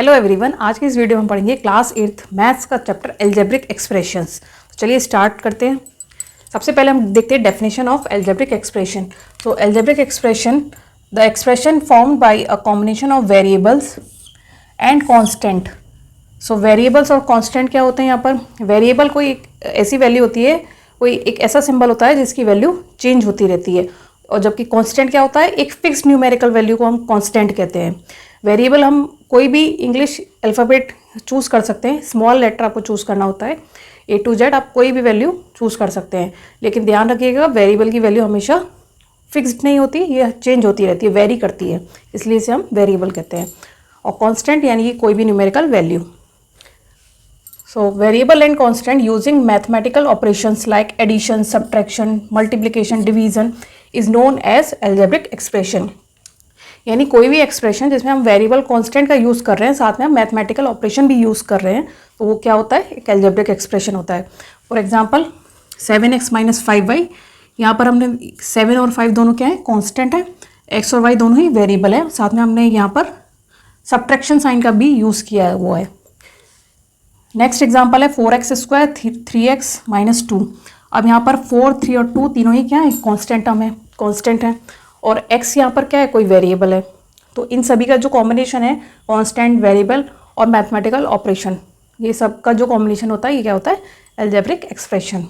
Hello everyone, आज की इस वीडियो में हम पढ़ेंगे क्लास 8th मैथ्स का चैप्टर एल्जेब्रिक एक्सप्रेशंस। तो चलिए स्टार्ट करते हैं। सबसे पहले हम देखते हैं डेफिनेशन ऑफ एल्जेब्रिक एक्सप्रेशन। तो algebraic expression, the expression formed by a combination of variables and constant. So variables और कांस्टेंट क्या होते हैं यहाँ पर? वेरिएबल कोई एक ऐसी वैल्यू होती है, कोई एक ऐसा सिंबल होता है जिसकी वैल्यू चेंज होती रहती है, और जबकि कांस्टेंट क्या होता है? एक फिक्स न्यूमेरिकल वैल्यू को हम कांस्टेंट कहते हैं। वेरिएबल हम कोई भी इंग्लिश अल्फ़ाबेट चूज़ कर सकते हैं, स्मॉल लेटर आपको चूज़ करना होता है, A to Z आप कोई भी वैल्यू चूज़ कर सकते हैं, लेकिन ध्यान रखिएगा वेरिएबल की वैल्यू हमेशा फिक्स्ड नहीं होती, ये चेंज होती रहती है, वेरी करती है, इसलिए इसे हम वेरिएबल कहते हैं। और कांस्टेंट यानी कि कोई भी numerical value. So variable and constant using mathematical operations like addition, subtraction, multiplication, division is known as algebraic expression। यानी कोई भी एक्सप्रेशन जिसमें हम वेरिएबल कांस्टेंट का यूज़ कर रहे हैं, साथ में हम मैथमेटिकल ऑपरेशन भी यूज़ कर रहे हैं, तो वो क्या होता है? एक एल्जेब्रिक एक्सप्रेशन होता है। फॉर एग्जांपल 7x - 5y, यहाँ पर हमने 7 और 5 दोनों क्या है? कांस्टेंट है, x और y दोनों ही वेरिएबल है, साथ में हमने यहाँ पर सब्ट्रैक्शन साइन का भी यूज़ किया है, वो है। नेक्स्ट एग्जांपल है 4x² 3x - 2। अब यहाँ पर 4, 3 और 2 तीनों ही क्या है? कांस्टेंट टर्म है, कांस्टेंट है, और x यहाँ पर क्या है? कोई वेरिएबल है। तो इन सभी का जो कॉम्बिनेशन है, कांस्टेंट, वेरिएबल और मैथमेटिकल ऑपरेशन, ये सब का जो कॉम्बिनेशन होता है, ये क्या होता है? Algebraic expression.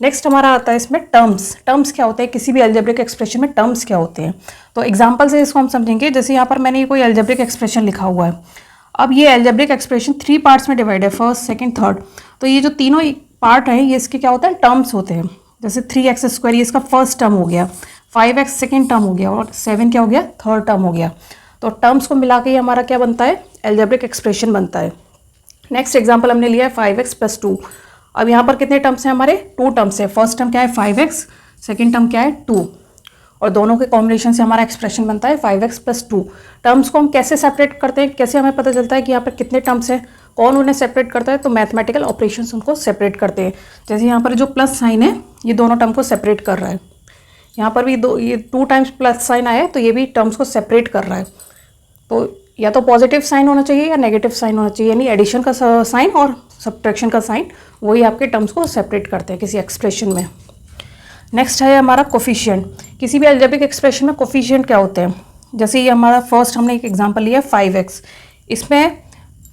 नेक्स्ट हमारा आता है इसमें टर्म्स। टर्म्स क्या होते हैं? किसी भी एल्जेब्रिक एक्सप्रेशन में टर्म्स क्या होते हैं? तो एग्जाम्पल से इसको हम समझेंगे। जैसे यहाँ पर मैंने कोई एल्जेब्रिक एक्सप्रेशन लिखा हुआ है। अब ये एल्जेब्रिक एक्सप्रेशन 3 पार्ट्स में डिवाइड है, फर्स्ट, सेकंड, थर्ड। तो ये जो तीनों पार्ट हैं, ये इसके क्या होते हैं? टर्म्स होते हैं। जैसे 3x² ये इसका फर्स्ट टर्म हो गया, 5x सेकंड टर्म हो गया, और 7 क्या हो गया? थर्ड टर्म हो गया। तो टर्म्स को मिला के ही हमारा क्या बनता है? एल्जेब्रिक एक्सप्रेशन बनता है। नेक्स्ट एग्जाम्पल हमने लिया है 5x + 2। अब यहाँ पर कितने टर्म्स हैं हमारे? 2 टर्म्स है। फर्स्ट टर्म क्या है? 5x, सेकेंड टर्म क्या है? 2, और दोनों के कॉम्बिनेशन से हमारा एक्सप्रेशन बनता है 5x + 2। टर्म्स को हम कैसे सेपरेट करते हैं? कैसे हमें पता चलता है कि यहाँ पर कितने टर्म्स हैं? कौन उन्हें सेपरेट करता है? तो मैथमेटिकल ऑपरेशंस उनको सेपरेट करते हैं। जैसे यहाँ पर जो प्लस साइन है, ये दोनों टर्म को सेपरेट कर रहा है। यहाँ पर भी ये 2 टाइम्स प्लस साइन आया है, तो ये भी टर्म्स को सेपरेट कर रहा है। तो या तो पॉजिटिव साइन होना चाहिए या नेगेटिव साइन होना चाहिए, यानी एडिशन का साइन और सब्ट्रैक्शन का साइन, वही आपके टर्म्स को सेपरेट करते हैं किसी एक्सप्रेशन में। नेक्स्ट है हमारा कोफिशिएंट। किसी भी एल्जेब्रिक एक्सप्रेशन में कोफिशिएंट क्या होते हैं? जैसे ये हमारा फर्स्ट हमने एक एग्जांपल लिया 5x। इसमें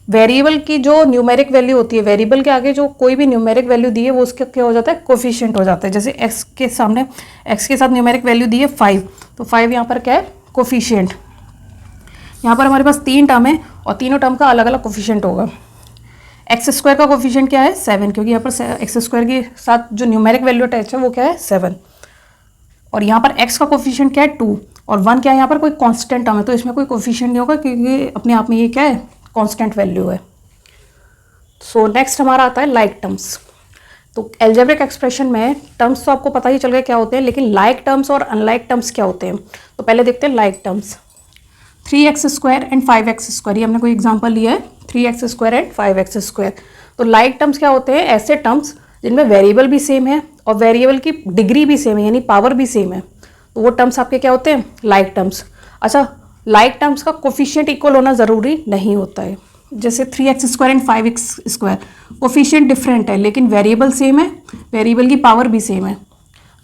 वेरिएबल की जो न्यूमेरिक वैल्यू होती है, वेरिएबल के आगे जो कोई भी न्यूमेरिक वैल्यू दी है, वो उसका क्या हो जाता है? कोफिशिएंट हो जाता है। जैसे x के सामने, x के साथ न्यूमेरिक वैल्यू दी है 5, तो 5 यहाँ पर क्या है? कोफिशिएंट। यहाँ पर हमारे पास 3 टर्म है, और तीनों टर्म का अलग अलग कोफिशिएंट होगा। x² का कोफिशिएंट क्या है? 7, क्योंकि यहाँ पर x² के साथ जो न्यूमेरिक वैल्यू अटैच है वो क्या है? 7। और यहाँ पर x का कोफिशिएंट क्या है? 2, और 1 क्या है? यहाँ पर कोई कांस्टेंट टर्म है, तो इसमें कोई कोफिशिएंट नहीं होगा, क्योंकि अपने आप में ये क्या है? कांस्टेंट वैल्यू है। सो नेक्स्ट हमारा आता है लाइक टर्म्स। तो एल्जेब्रिक एक्सप्रेशन में टर्म्स तो आपको पता ही चल गया क्या होते हैं, लेकिन लाइक टर्म्स और अनलाइक टर्म्स क्या होते हैं? तो पहले देखते हैं like terms. 3x² and 5x², ये हमने कोई एग्जांपल लिया है, 3x² एंड 5x²। तो लाइक टर्म्स क्या होते हैं? ऐसे टर्म्स जिनमें वेरिएबल भी सेम है और वेरिएबल की डिग्री भी सेम है, यानी पावर भी सेम है, तो वो टर्म्स आपके क्या होते हैं? Like terms. अच्छा, लाइक टर्म्स का कोफिशिएंट इक्वल होना ज़रूरी नहीं होता है। जैसे 3x² and 5x², coefficient different है, लेकिन वेरिएबल सेम है, वेरिएबल की पावर भी सेम है,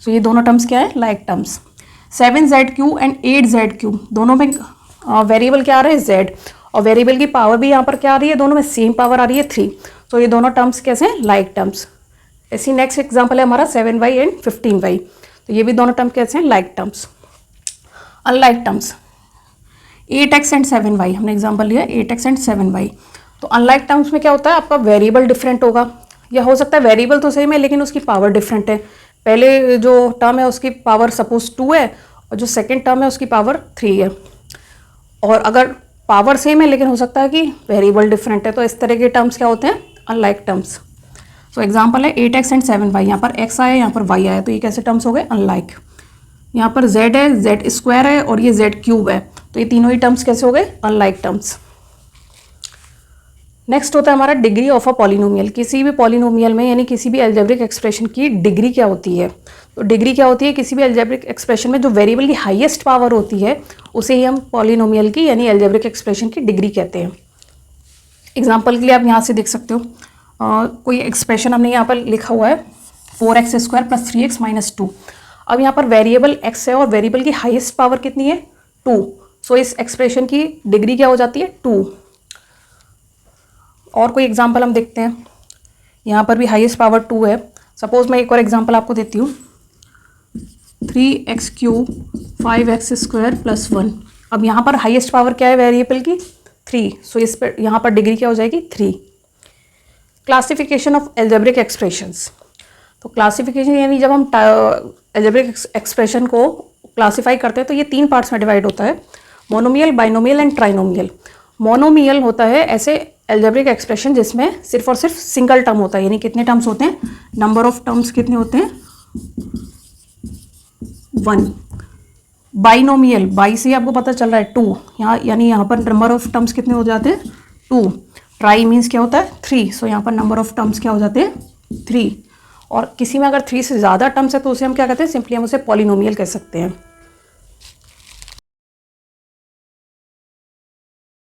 तो ये दोनों टर्म्स क्या है? Like terms. 7z³ and 8z³, दोनों में वेरिएबल क्या आ रहा है? z, और वेरिएबल की पावर भी यहाँ पर क्या आ रही है? दोनों में सेम पावर आ रही है 3, तो ये दोनों टर्म्स कैसे हैं? Like terms. ऐसी नेक्स्ट एग्जांपल है हमारा 7y एंड 15y, तो ये भी दोनों टर्म कैसे हैं? Like terms. Unlike terms 8x and 7y, हमने एग्जांपल लिया 8x एंड 7y। तो अनलाइक टर्म्स में क्या होता है? आपका वेरिएबल डिफरेंट होगा, या हो सकता है वेरिएबल तो सेम है लेकिन उसकी पावर डिफरेंट है। पहले जो टर्म है उसकी पावर सपोज 2 है, और जो सेकेंड टर्म है उसकी पावर 3 है। और अगर पावर सेम है लेकिन हो सकता है कि वेरिएबल डिफरेंट है, तो इस तरह के टर्म्स क्या होते हैं? Unlike terms. सो एग्जांपल है 8x एंड 7y, यहाँ पर x आया, यहाँ पर y आया, तो ये कैसे टर्म्स हो गए? अनलाइक। यहाँ पर z है, z² है, और ये z³ है, तो ये तीनों ही टर्म्स कैसे हो गए? Unlike terms. नेक्स्ट होता है हमारा डिग्री ऑफ अ पॉलिनोमियल। किसी भी पॉलिनोमियल में, यानी किसी भी एल्जेब्रिक एक्सप्रेशन की डिग्री क्या होती है? तो डिग्री क्या होती है? किसी भी एल्जेब्रिक एक्सप्रेशन में जो वेरिएबल की हाईएस्ट पावर होती है, उसे ही हम पॉलिनोमियल की यानी एल्जेब्रिक एक्सप्रेशन की डिग्री कहते हैं। एग्जाम्पल के लिए आप यहाँ से देख सकते हो कोई एक्सप्रेशन हमने यहाँ पर लिखा हुआ है 4x² + 3x - 2। अब यहाँ पर वेरिएबल x है और वेरिएबल की हाईएस्ट पावर कितनी है 2। सो इस एक्सप्रेशन की डिग्री क्या हो जाती है 2। और कोई एग्जाम्पल हम देखते हैं, यहाँ पर भी हाईएस्ट पावर 2 है। सपोज मैं एक और एग्जाम्पल आपको देती हूँ 3x³ 5x² + 1। अब यहाँ पर हाईएस्ट पावर क्या है वेरिएबल की 3। सो इस पर यहाँ पर डिग्री क्या हो जाएगी 3। Classification of algebraic expressions. तो क्लासिफिकेशन यानी जब हम एल्जेब्रिक एक्सप्रेशन को क्लासीफाई करते हैं तो ये 3 पार्ट्स में डिवाइड होता है, monomial, binomial and trinomial. Monomial होता है ऐसे एल्जेब्रिक एक्सप्रेशन जिसमें सिर्फ और सिर्फ सिंगल टर्म होता है, यानी कितने टर्म्स होते हैं, नंबर ऑफ टर्म्स कितने होते हैं 1। बाइनोमियल, बाई से आपको पता चल रहा है 2, यहाँ यानी यहाँ पर नंबर ऑफ टर्म्स कितने हो जाते हैं 2। ट्राई मीन्स क्या होता है 3, सो यहाँ पर नंबर ऑफ टर्म्स क्या हो जाते हैं 3। और किसी में अगर 3 से ज़्यादा टर्म्स है तो उसे हम क्या कहते हैं, सिंपली हम उसे पॉलिनोमियल कह सकते हैं।